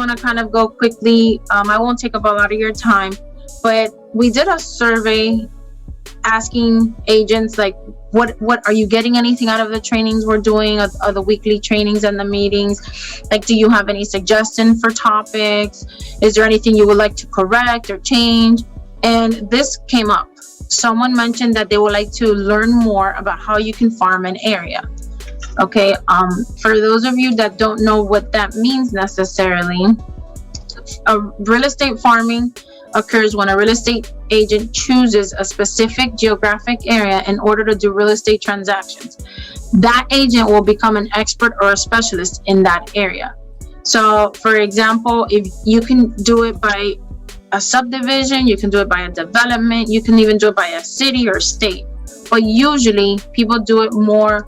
want to kind of go quickly. I won't take up a lot of your time, but we did a survey asking agents, like, what are you getting anything out of the trainings we're doing, or the weekly trainings and the meetings? Like, do you have any suggestion for topics? Is there anything you would like to correct or change? And this came up. Someone mentioned that they would like to learn more about how you can farm an area. Okay, for those of you that don't know what that means necessarily, real estate farming occurs when a real estate agent chooses a specific geographic area in order to do real estate transactions. That agent will become an expert or a specialist in that area. So, for example, if you can do it by a subdivision, you can do it by a development, you can even do it by a city or state. But usually people do it more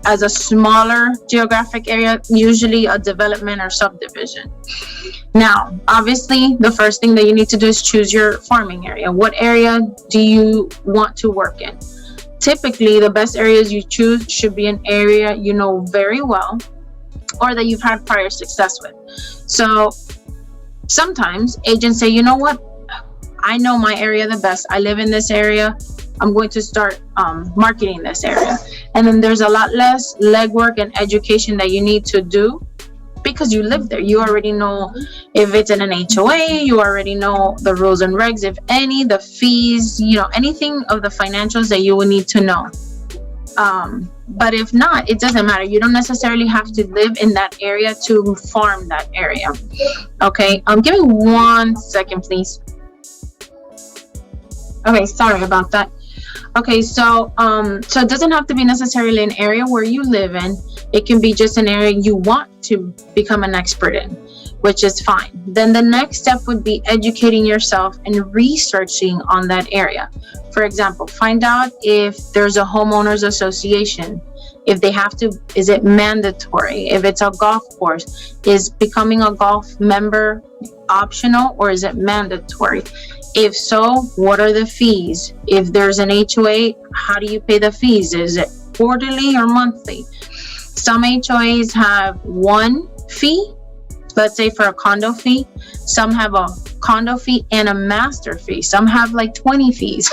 as a smaller geographic area, usually a development or subdivision. Now, obviously, the first thing that you need to do is choose your farming area. What area do you want to work in? Typically, the best areas you choose should be an area you know very well, or that you've had prior success with. So sometimes agents say, you know what, I know my area the best. I live in this area. I'm going to start marketing this area. And then there's a lot less legwork and education that you need to do because you live there. You already know if it's in an HOA, you already know the rules and regs, if any, the fees, anything of the financials that you will need to know. But if not, it doesn't matter. You don't necessarily have to live in that area to farm that area. Okay, give me 1 second, please. Okay, sorry about that. Okay, so it doesn't have to be necessarily an area where you live in. It can be just an area you want to become an expert in, which is fine. Then the next step would be educating yourself and researching on that area. For example, find out if there's a homeowners association, if they have to, is it mandatory? If it's a golf course, is becoming a golf member optional or is it mandatory? If so, what are the fees? If there's an HOA, how do you pay the fees? Is it quarterly or monthly? Some HOAs have one fee, let's say for a condo fee. Some have a condo fee and a master fee. Some have like 20 fees.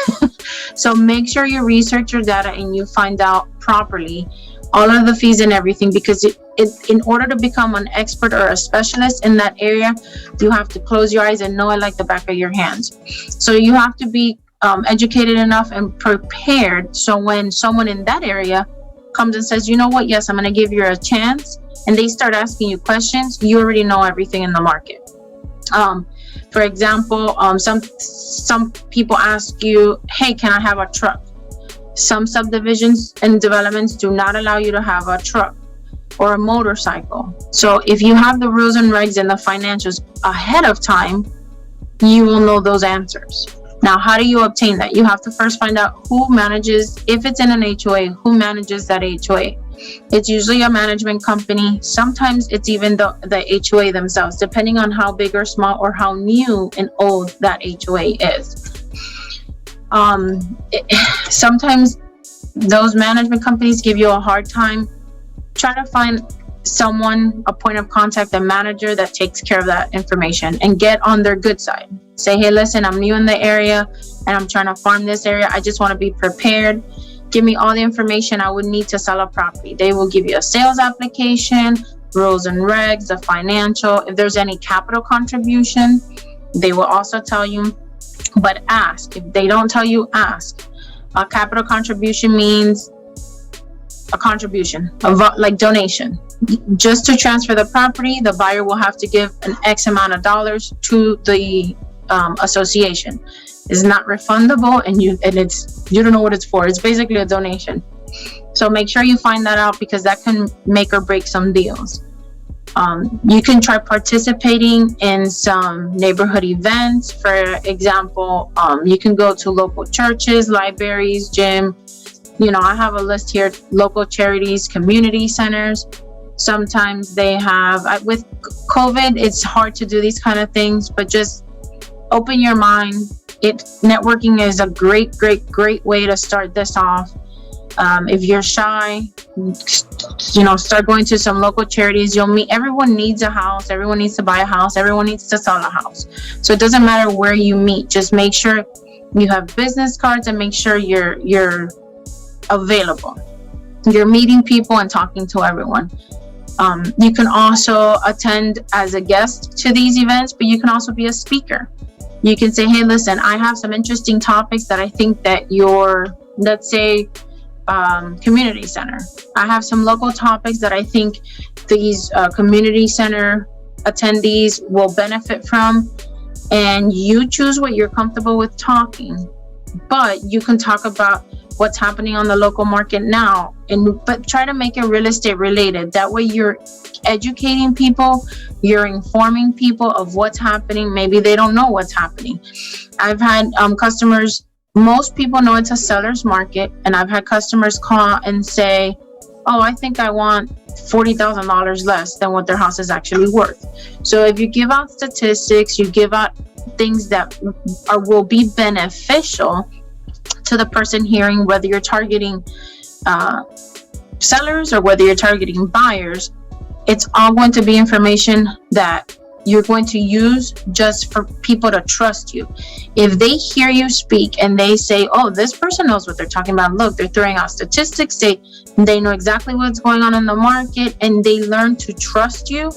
So make sure you research your data and you find out properly all of the fees and everything, because in order to become an expert or a specialist in that area, you have to close your eyes and know it like the back of your hands. So you have to be educated enough and prepared, so when someone in that area comes and says, you know what, yes, I'm going to give you a chance, and they start asking you questions, you already know everything in the market. For example, some people ask you, hey, can I have a truck? Some subdivisions and developments do not allow you to have a truck or a motorcycle. So if you have the rules and regs and the financials ahead of time, you will know those answers. Now, how do you obtain that? You have to first find out who manages, if it's in an HOA, who manages that HOA. It's usually a management company. Sometimes it's even the HOA themselves, depending on how big or small or how new and old that HOA is. Sometimes those management companies give you a hard time. Try to find someone, a point of contact, a manager that takes care of that information, and get on their good side. Say, hey, listen, I'm new in the area and I'm trying to farm this area. I just want to be prepared. Give me all the information I would need to sell a property. They will give you a sales application, rules and regs, the financial. If there's any capital contribution, they will also tell you. But ask. If they don't tell you, ask. A capital contribution means a contribution, like donation. Just to transfer the property, the buyer will have to give an X amount of dollars to the association. It's not refundable, and you don't know what it's for. It's basically a donation. So make sure you find that out, because that can make or break some deals. You can try participating in some neighborhood events. For example, you can go to local churches, libraries, gym. I have a list here, local charities, community centers. Sometimes they have, with COVID, it's hard to do these kind of things, but just open your mind. Networking is a great way to start this off. If you're shy, start going to some local charities. You'll meet, everyone needs a house, everyone needs to buy a house, everyone needs to sell a house. So it doesn't matter where you meet, just make sure you have business cards and make sure you're available. You're meeting people and talking to everyone. You can also attend as a guest to these events, but you can also be a speaker. You can say, hey, listen, I have some interesting topics that I think that your, let's say, community center. I have some local topics that I think these community center attendees will benefit from. And you choose what you're comfortable with talking. But you can talk about what's happening on the local market now, but try to make it real estate related. That way you're educating people, you're informing people of what's happening. Maybe they don't know what's happening. I've had customers, most people know it's a seller's market, and I've had customers call and say, oh, I think I want $40,000 less than what their house is actually worth. So if you give out statistics, you give out things that will be beneficial to the person hearing, whether you're targeting sellers or whether you're targeting buyers, it's all going to be information that you're going to use just for people to trust you. If they hear you speak and they say, oh, this person knows what they're talking about, look, they're throwing out statistics, they know exactly what's going on in the market, and they learn to trust you,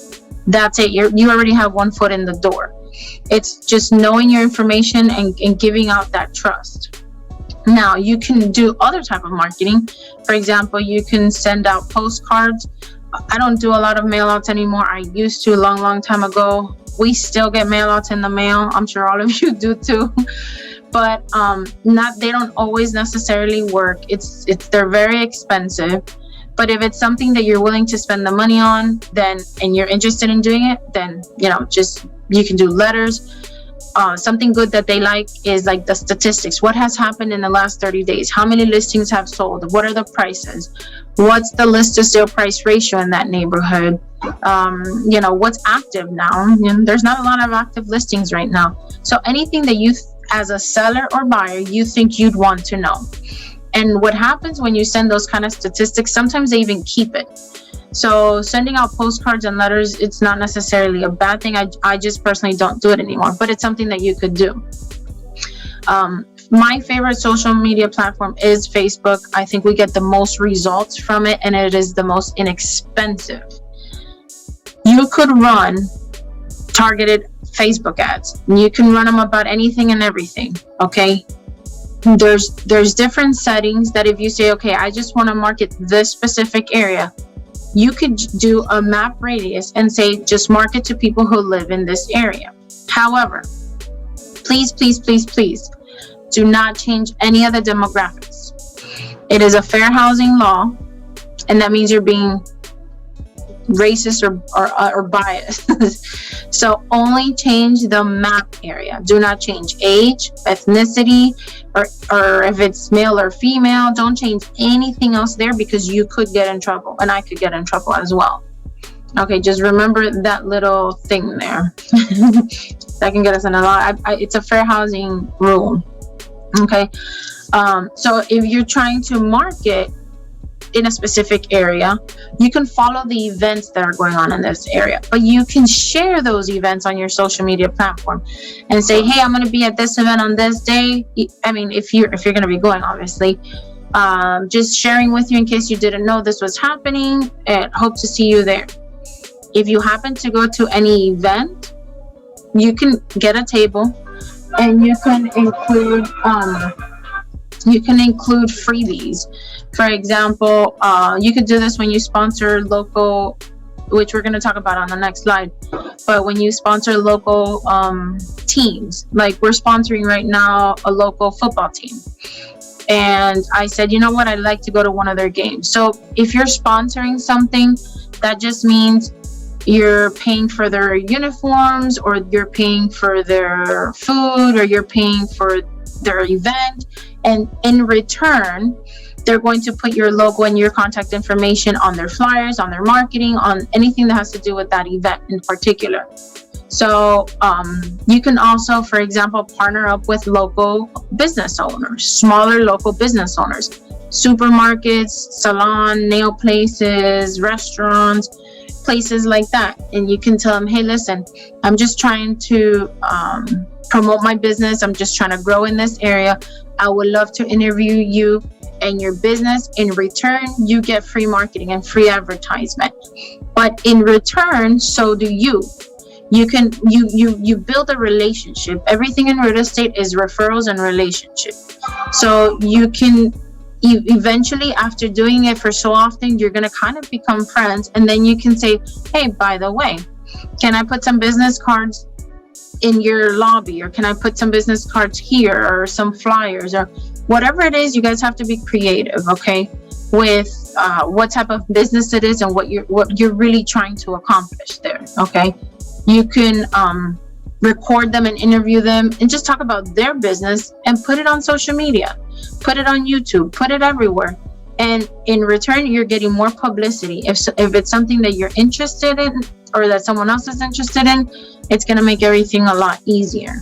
that's it. You already have one foot in the door. It's just knowing your information and giving out that trust. Now, you can do other type of marketing. For example, you can send out postcards. I don't do a lot of mail outs anymore. I used to a long time ago. We still get mail outs in the mail. I'm sure all of you do too. But they don't always necessarily work. They're very expensive. But if it's something that you're willing to spend the money on, and you're interested in doing it, then you can do letters. Something good that they like is like the statistics. What has happened in the last 30 days? How many listings have sold? What are the prices? What's the list to sale price ratio in that neighborhood? What's active now? There's not a lot of active listings right now. So anything that you, as a seller or buyer, you think you'd want to know. And what happens when you send those kind of statistics, sometimes they even keep it. So sending out postcards and letters, it's not necessarily a bad thing. I just personally don't do it anymore, but it's something that you could do. My favorite social media platform is Facebook. I think we get the most results from it, and it is the most inexpensive. You could run targeted Facebook ads. You can run them about anything and everything, okay? There's different settings that if you say, okay, I just want to market this specific area, you could do a map radius and say, just market to people who live in this area. However, please do not change any of the demographics. It is a fair housing law, and that means you're being racist or biased. So only change the map area. Do not change age, ethnicity, or if it's male or female. Don't change anything else there, because you could get in trouble, and I could get in trouble as well. Okay, just remember that little thing there. That can get us in a lot. It's a fair housing rule. Okay, so if you're trying to market in a specific area, you can follow the events that are going on in this area, but you can share those events on your social media platform and say, hey, I'm going to be at this event on this day. I mean, if you're going to be going, obviously, just sharing with you in case you didn't know this was happening, and hope to see you there. If you happen to go to any event, you can get a table, and you can include freebies. For example, you could do this when you sponsor local, which we're going to talk about on the next slide. But when you sponsor local teams, like we're sponsoring right now a local football team. And I said, you know what, I'd like to go to one of their games. So if you're sponsoring something, that just means you're paying for their uniforms, or you're paying for their food, or you're paying for their event. And in return, they're going to put your logo and your contact information on their flyers, on their marketing, on anything that has to do with that event in particular. So you can also, for example, partner up with local business owners, smaller local business owners. supermarkets, salon, nail places, restaurants, places like that. And you can tell them, hey, listen, I'm just trying to promote my business. I'm just trying to grow in this area. I would love to interview you and your business. In return, you get free marketing and free advertisement. But in return, so do you. You can you build a relationship. Everything in real estate is referrals and relationship. So you can eventually, after doing it for so often, you're going to kind of become friends. And then you can say, hey, by the way, can I put some business cards in your lobby, or can I put some business cards here, or some flyers, or whatever it is. You guys have to be creative, okay, with what type of business it is and what you're really trying to accomplish there. Okay, you can record them and interview them and just talk about their business and put it on social media, put it on YouTube, put it everywhere. And in return, you're getting more publicity. If it's something that you're interested in, or that someone else is interested in, it's going to make everything a lot easier.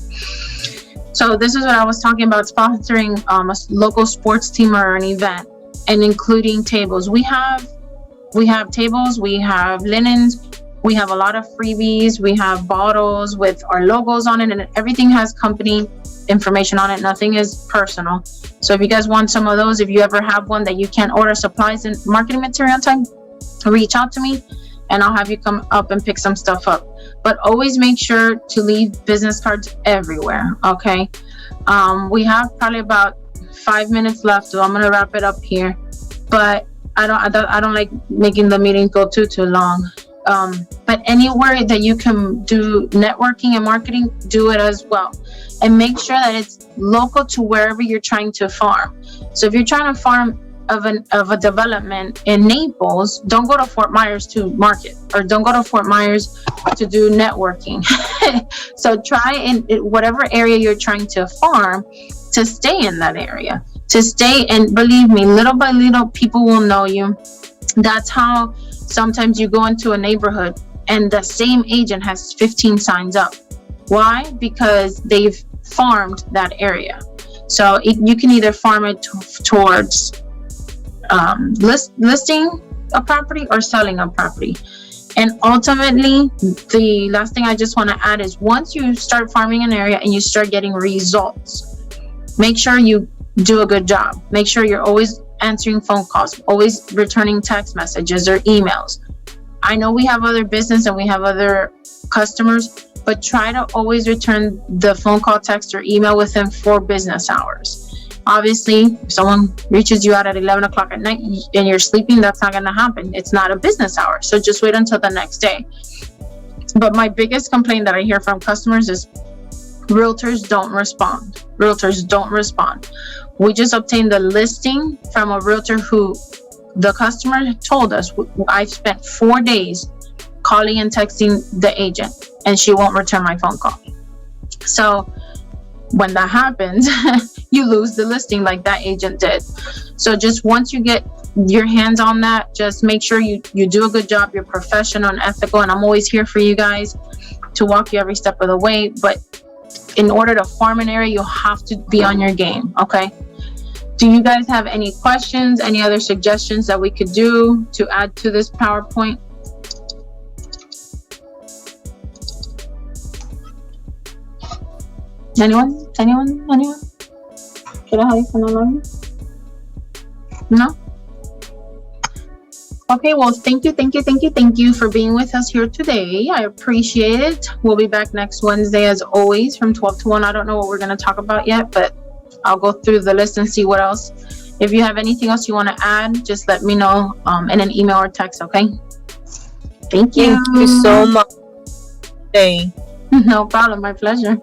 So this is what I was talking about, sponsoring a local sports team or an event, and including tables. We have tables, we have linens, we have a lot of freebies, we have bottles with our logos on it, and everything has company information on it. Nothing is personal. So if you guys want some of those, if you ever have one that you can't order supplies and marketing material on time, reach out to me and I'll have you come up and pick some stuff up. But always make sure to leave business cards everywhere, okay? We have probably about 5 minutes left, so I'm gonna wrap it up here. But I don't like making the meeting go too long. But anywhere that you can do networking and marketing, do it as well. And make sure that it's local to wherever you're trying to farm. So if you're trying to farm of a development in Naples, don't go to Fort Myers to market, or don't go to Fort Myers to do networking. So try in whatever area you're trying to farm, to stay in that area, to stay. And believe me, little by little, people will know you. That's how sometimes you go into a neighborhood and the same agent has 15 signs up. Why? Because they've farmed that area. So you can either farm it towards listing a property or selling a property. And ultimately, the last thing I just want to add is, once you start farming an area and you start getting results, make sure you do a good job. Make sure you're always answering phone calls, always returning text messages or emails. I know we have other business and we have other customers, but try to always return the phone call, text, or email within 4 business hours. Obviously, if someone reaches you out at 11 o'clock at night and you're sleeping, that's not going to happen. It's not a business hour. So just wait until the next day. But my biggest complaint that I hear from customers is realtors don't respond. Realtors don't respond. We just obtained the listing from a realtor who the customer told us, I've spent 4 days calling and texting the agent and she won't return my phone call. So when that happens, you lose the listing like that agent did. So just once you get your hands on that, just make sure you do a good job. You're professional and ethical, and I'm always here for you guys to walk you every step of the way. But in order to farm an area, you have to be on your game, okay? Do you guys have any questions, any other suggestions that we could do to add to this PowerPoint? Anyone? No? Okay, well, thank you for being with us here today. I appreciate it. We'll be back next Wednesday as always from 12 to 1. I don't know what we're going to talk about yet, but I'll go through the list and see what else. If you have anything else you want to add, just let me know in an email or text, okay? Thank you. Thank you so much. No problem. My pleasure.